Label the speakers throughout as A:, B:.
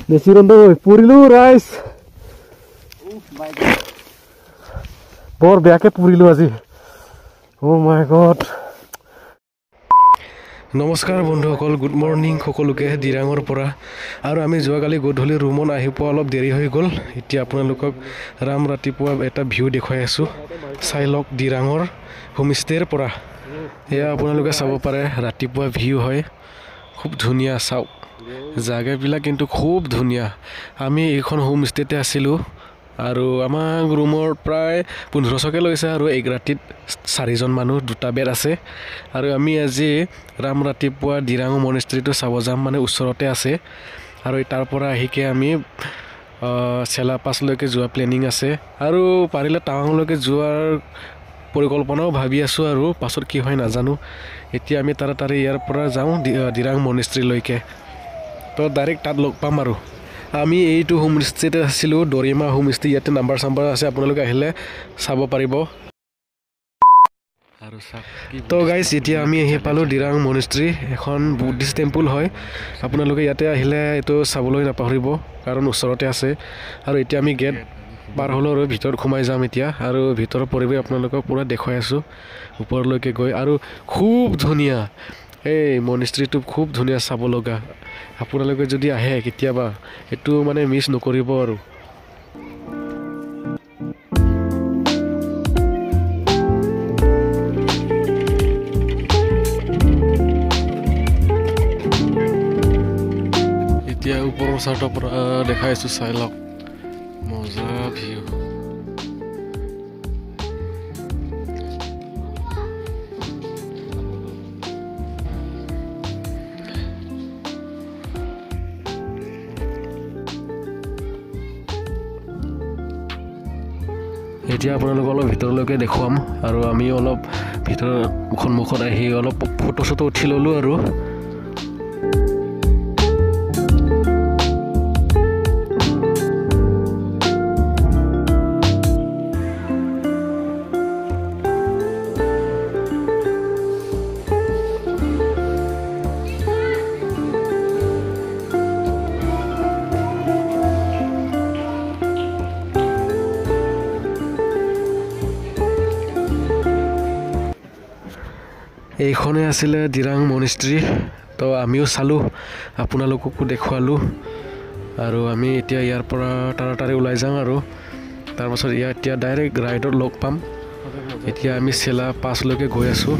A: বেছিৰন্দ পৰিলো ৰাইজ বৰ বেয়াকে পৰিলো আজি অ মাই গড নমস্কাৰ বন্ধুসকল গুড মৰ্নিং সকলোকে দিৰাঙৰ পৰা আৰু আমি যোৱাকালি গধূলি ৰুমত আহি পোৱা অলপ দেৰি হৈ গ'ল এতিয়া আপোনালোকক ৰাম ৰাতিপুৱা এটা ভিউ দেখুৱাই আছোঁ চাই লওক দিৰাঙৰ হোমষ্টেৰ পৰা এয়া আপোনালোকে চাব পাৰে ৰাতিপুৱা ভিউ হয় খুব ধুনীয়া চাওক জাগাবিলাক কিন্তু খুব ধুনীয়া আমি এইখন হোমষ্টেতে আছিলোঁ আৰু আমাক ৰুমৰ প্ৰায় 1500কে লৈছে আৰু এক ৰাতিত 4জন মানুহ দুটা বেড আছে আৰু আমি আজি ৰাম ৰাতিপুৱা দিৰাং মনেষ্ট্ৰীটো চাব যাম মানে ওচৰতে আছে আৰু তাৰ পৰা আহিকে আমি চেলা পাছলৈকে যোৱা প্লেনিং আছে আৰু পাৰিলে টাৱাংলৈকে যোৱাৰ পৰিকল্পনাও ভাবি আছোঁ আৰু পাছত কি হয় নাজানো এতিয়া আমি তাৰে ইয়াৰ পৰা যাওঁ দিৰাং মনেষ্ট্ৰীলৈকে তো ডাইৰেক্ট তাত লগ পাম আৰু আমি এইটো হোমষ্টেতে আছিলোঁ দৰিমা হোমষ্টে ইয়াতে নাম্বাৰ চাম্বাৰ আছে আপোনালোকে আহিলে চাব পাৰিব আৰু তো গাইজ এতিয়া আমি আহি পালোঁ দিৰাং মনেষ্ট্ৰী এখন বুদ্ধিষ্ট টেম্পল হয় আপোনালোকে ইয়াতে আহিলে এইটো চাবলৈ নাপাহৰিব কাৰণ ওচৰতে আছে আৰু এতিয়া আমি গেট পাৰ হ'লোঁ আৰু ভিতৰত সোমাই যাম এতিয়া আৰু ভিতৰৰ পৰিৱেশ আপোনালোকক পূৰা দেখুৱাই আছোঁ ওপৰলৈকে গৈ আৰু খুব ধুনীয়া এই মনেষ্ট্ৰীটো খুব ধুনীয়া চাব লগা আপোনালোকে যদি আহে কেতিয়াবা এইটো মানে মিছ নকৰিব আৰু এতিয়া ওপৰৰ চাৰ্টৰ পৰা দেখাই আছোঁ চাই লওক মজা ভিউ এতিয়া আপোনালোকক অলপ ভিতৰলৈকে দেখুৱাম আৰু আমি অলপ ভিতৰৰ সন্মুখত আহি অলপ ফটো চটো উঠি ল'লোঁ আৰু এইখনে আছিলে দিৰাং মনেষ্ট্ৰী তো আমিও চালোঁ আপোনালোককো দেখুৱালোঁ আৰু আমি এতিয়া ইয়াৰ পৰা তাড়াতাড়ি ওলাই যাওঁ আৰু তাৰপাছত এতিয়া ডাইৰেক্ট ৰাইডত লগ পাম এতিয়া আমি চেলা পাছলৈকে গৈ আছোঁ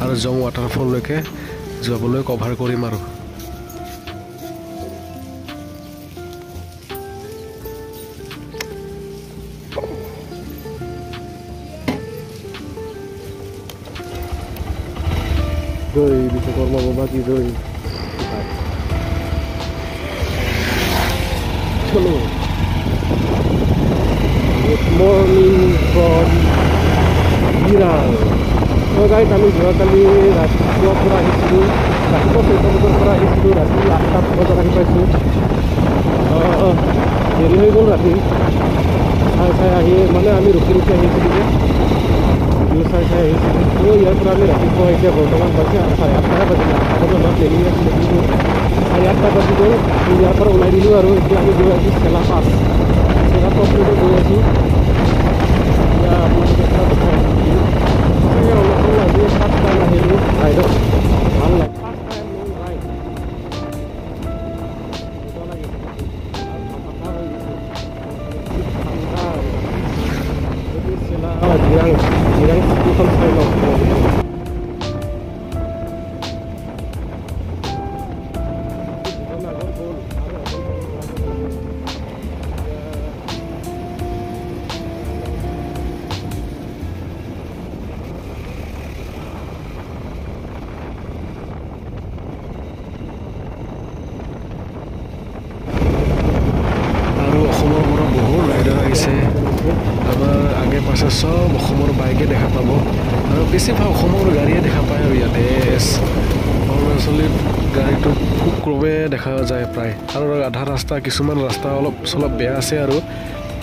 A: আৰু জং ৱাটাৰফললৈকে যাবলৈ কভাৰ কৰিম আৰু জয় বিশ্বকৰ্মা বাবা কি জয় চলো good morning from Dirang guys আমি যোৱাকালি ৰাতিপুৱাৰ পৰা আহিছিলোঁ ৰাতিপুৱা 6টা বজাৰ পৰা আহিছিলোঁ ৰাতি 8টা বজাত আহি পাইছোঁ দেৰি হৈ গ'ল ৰাতি চাই আহি মানে আমি ৰখি আহিছিলোঁ যে চাই আহিছিলোঁ তো ইয়াৰ পৰা আমি ৰাতিপুৱা এতিয়া বৰ্তমান বাজি 8:30 বাজিলে 8টা বজাত প্লেনিং আছিলে কিন্তু 8:30 বাজি গ'ল ইয়াৰ পৰা ওলাই দিলোঁ আৰু এতিয়া আমি গৈ আছোঁ চেলা পাছলৈকে গৈ আছোঁ এতিয়া আপোনালোকে অলপ আজি ফাৰ্ষ্ট টাইম আহিলোঁ ৰাইডত ভাল লাগে ফাৰ্ষ্ট টাইম লং ৰাইড দিৰাং চিটিখন চাই লওক আমাৰ আগে পাছে চব অসমৰ বাইকে দেখা পাব আৰু বেছিভাগ অসমৰ গাড়ীয়ে দেখা পায় আৰু ইয়াতে অৰুণাচলীত গাড়ীটো খুব কমে দেখা যায় প্ৰায় আৰু আধা ৰাস্তা কিছুমান ৰাস্তা অলপ চলপ বেয়া আছে আৰু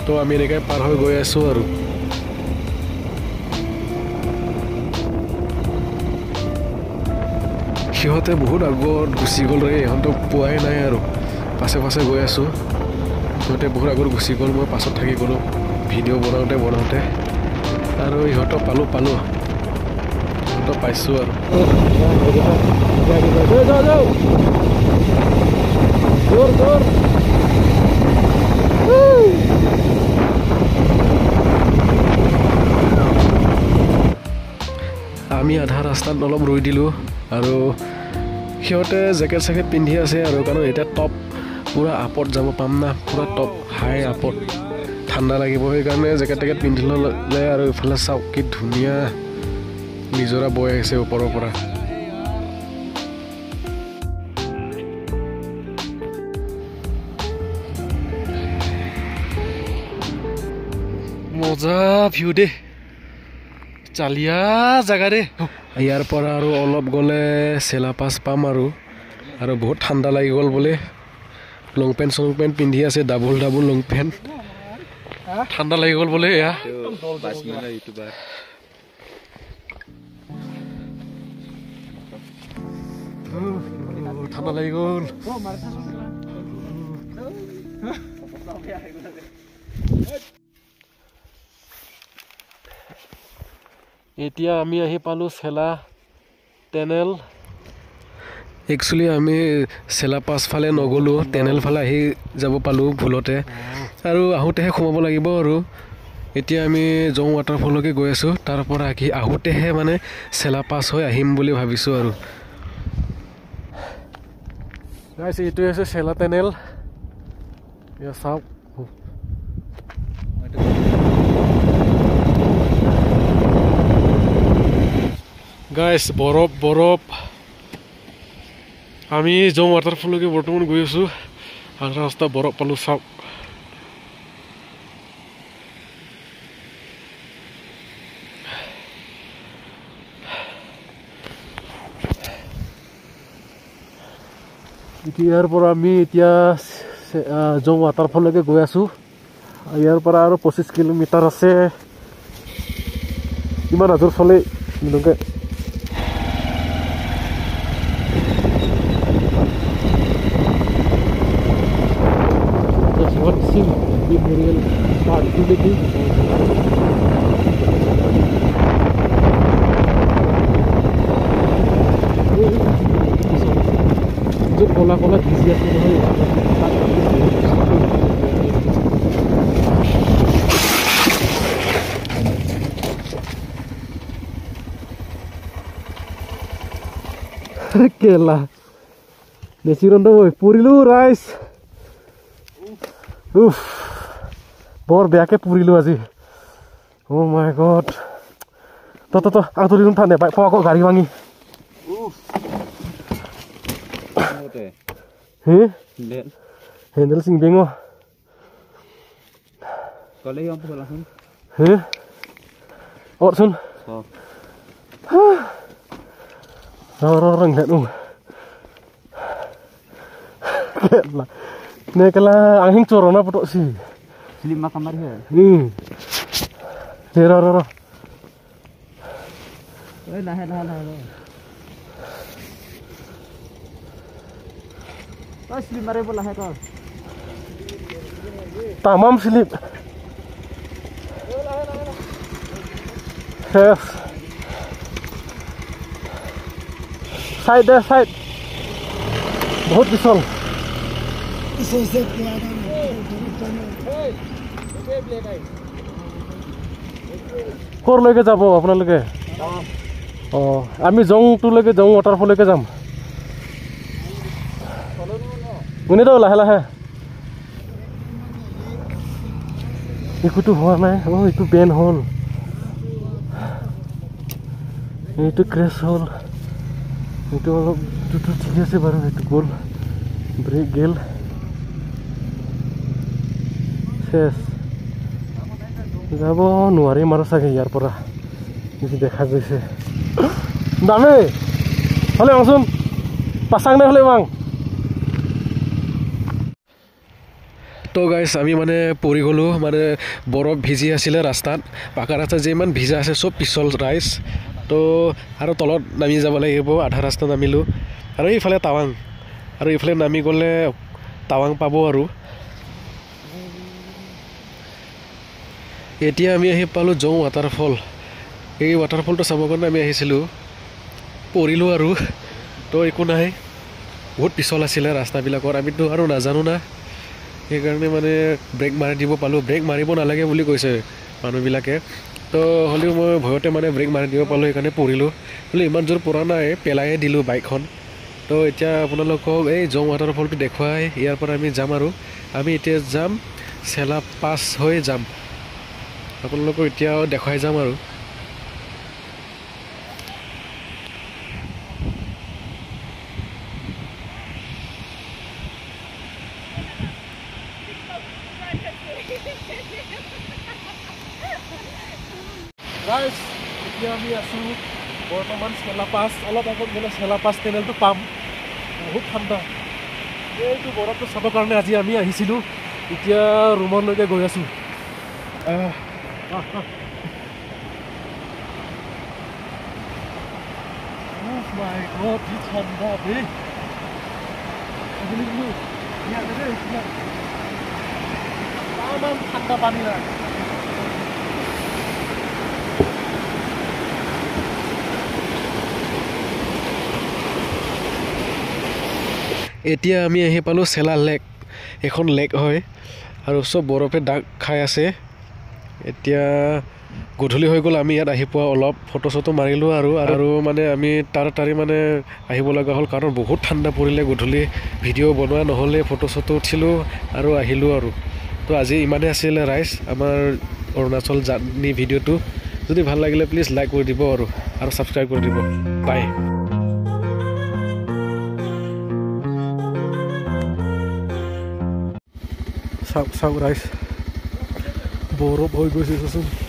A: তো আমি এনেকৈ পাৰ হৈ গৈ আছোঁ আৰু সিহঁতে বহুত আগত গুচি গ'ল ৰে ইহঁতক পোৱাই নাই আৰু পাছে পাছে গৈ আছোঁ সিহঁতে বহুত আগত গুচি গ'ল মই পাছত থাকি গ'লোঁ ভিডিঅ' বনাওঁতে আৰু ইহঁতক পালোঁ ইহঁতক পাইছোঁ আৰু আমি আধা ৰাস্তাত অলপ ৰৈ দিলোঁ আৰু সিহঁতে জেকেট চেকেট পিন্ধি আছে আৰু কাৰণ এতিয়া টপ পূৰা আপত যাব পাম না পূৰা টপ হাই আপত ঠাণ্ডা লাগিব সেইকাৰণে জেকেট টেকেট পিন্ধি ল'লে আৰু ইফালে চাওক কি ধুনীয়া নিজৰা বৈ আহিছে ওপৰৰ পৰা মজা ভিউ দেই চালিয়া জেগা দেই ইয়াৰ পৰা আৰু অলপ গ'লে চেলাপাছ পাম আৰু বহুত ঠাণ্ডা লাগি গ'ল বোলে লং পেণ্ট চং পেণ্ট পিন্ধি আছে ডাবল লং পেণ্ট ঠাণ্ডা লাগি গ'ল বোলে এয়া ঠাণ্ডা লাগি গ'ল এতিয়া আমি আহি পালোঁ চেলা টেনেল একচুৱেলি আমি চেলাপাছ ফালে নগ'লোঁ টেনেল ফালে আহি যাব পালোঁ ভুলতে আৰু আহোঁতেহে সোমাব লাগিব আৰু এতিয়া আমি জং ৱাটাৰফললৈকে গৈ আছোঁ তাৰ পৰা আহোঁতেহে মানে চেলাপাছ হৈ আহিম বুলি ভাবিছোঁ আৰু এইটোৱে হৈছে চেলা টেনেল চাওক গাইছ বৰফ আমি জং ৱাটাৰফললৈকে বৰ্তমান গৈ আছোঁ আধা ৰাস্তা বৰফ পালোঁ চাওক ইয়াৰ পৰা আমি এতিয়া জং ৱাটাৰফললৈকে গৈ আছোঁ ইয়াৰ পৰা আৰু 25 কিলোমিটাৰ আছে ইমান আজৰ চলে এনেকৈ Memorial Park lagi. Itu kola-kola gizi aku nih. Kela. Nesiron tuh, purilu rice. বৰ বেয়াকে পুৰিলোঁ আজি অ' মাই গড তো আঁতৰি ঠাণ্ডা পাই পোৱা আকৌ গাড়ী ভাঙি হেণ্ডেল চিংবেঙ হে অৰচোন ৰং Nekala angin corona putok sih.
B: Lima kamar ya.
A: Rero.
B: Nah. Pas 5.000 lah kau.
A: Tamam slip. Yes. Side. बहुत विशाल কৰ লৈকে যাব আপোনালোকে আমি জংটোলৈকে জং ৱাটাৰফললৈকে যাম কোনে তো লাহে একোটো হোৱা নাই এইটো বেন হ'ল এইটো ক্ৰেছ হ'ল এইটো অলপ দুটো ঠিক আছে বাৰু এইটো গ'ল ব্ৰেক গেল শেষ যাব নোৱাৰিম আৰু চাগে ইয়াৰ পৰা কিছু দেখা গৈছে দামে হ'লে আহচোন পাচাং নে হ'লে মাং তো গাইছ আমি মানে পৰি গ'লোঁ মানে বৰফ ভিজি আছিলে ৰাস্তাত পাকা ৰাস্তা যে ইমান ভিজা আছে চব পিছল ৰাইজ তো আৰু তলত নামি যাব লাগিব আধা ৰাস্তা নামিলোঁ আৰু এইফালে টাৱাং আৰু এইফালে নামি গ'লে টাৱাং পাব আৰু এতিয়া আমি আহি পালোঁ জং ৱাটাৰফল এই ৱাটাৰফলটো চাবৰ কাৰণে আমি আহিছিলোঁ পৰিলোঁ আৰু তো একো নাই বহুত পিছল আছিলে ৰাস্তাবিলাকত আমিতো আৰু নাজানো না সেইকাৰণে মানে ব্ৰেক মাৰি দিব পালোঁ ব্ৰেক মাৰিব নালাগে বুলি কৈছে মানুহবিলাকে তো হ'লেও মই ভয়তে মানে ব্ৰেক মাৰি দিব পালোঁ সেইকাৰণে পৰিলোঁ বোলে ইমান জোৰ পৰা নাই পেলাইয়ে দিলোঁ বাইকখন তো এতিয়া আপোনালোকক এই জং ৱাটাৰফলটো দেখুৱাই ইয়াৰ পৰা আমি যাম আৰু আমি এতিয়া যাম চেলা পাছ হৈ যাম আপোনালোকক এতিয়া দেখুৱাই যাম আৰু গাইজ এতিয়া আমি আছোঁ বৰ্তমান চেলাপাছ অলপ আগত গ'লে চেলাপাছ টেনেলটো পাম বহুত ঠাণ্ডা এইটো বৰফটো চাবৰ কাৰণে আজি আমি আহিছিলোঁ এতিয়া ৰুমলৈকে গৈ আছোঁ কি ঠাণ্ডা দেই ঠাণ্ডা পানী নাই এতিয়া আমি আহি পালোঁ চেলা লেক এখন লেক হয় আৰু চব বৰফে দাগ খাই আছে এতিয়া গধূলি হৈ গ'ল আমি ইয়াত আহি পোৱা অলপ ফটো চটো মাৰিলোঁ আৰু মানে আমি তাৰি মানে আহিব লগা হ'ল কাৰণ বহুত ঠাণ্ডা পৰিলে গধূলি ভিডিঅ' বনোৱা নহ'লে ফটো চটো উঠিলোঁ আৰু আহিলোঁ আৰু তো আজি ইমানেই আছিলে ৰাইজ আমাৰ অৰুণাচল জাৰ্নি ভিডিঅ'টো যদি ভাল লাগিলে প্লিজ লাইক কৰি দিব আৰু ছাবস্ক্ৰাইব কৰি দিব বাই চাওক ৰাইজ বৰফ হৈ গৈছে চোন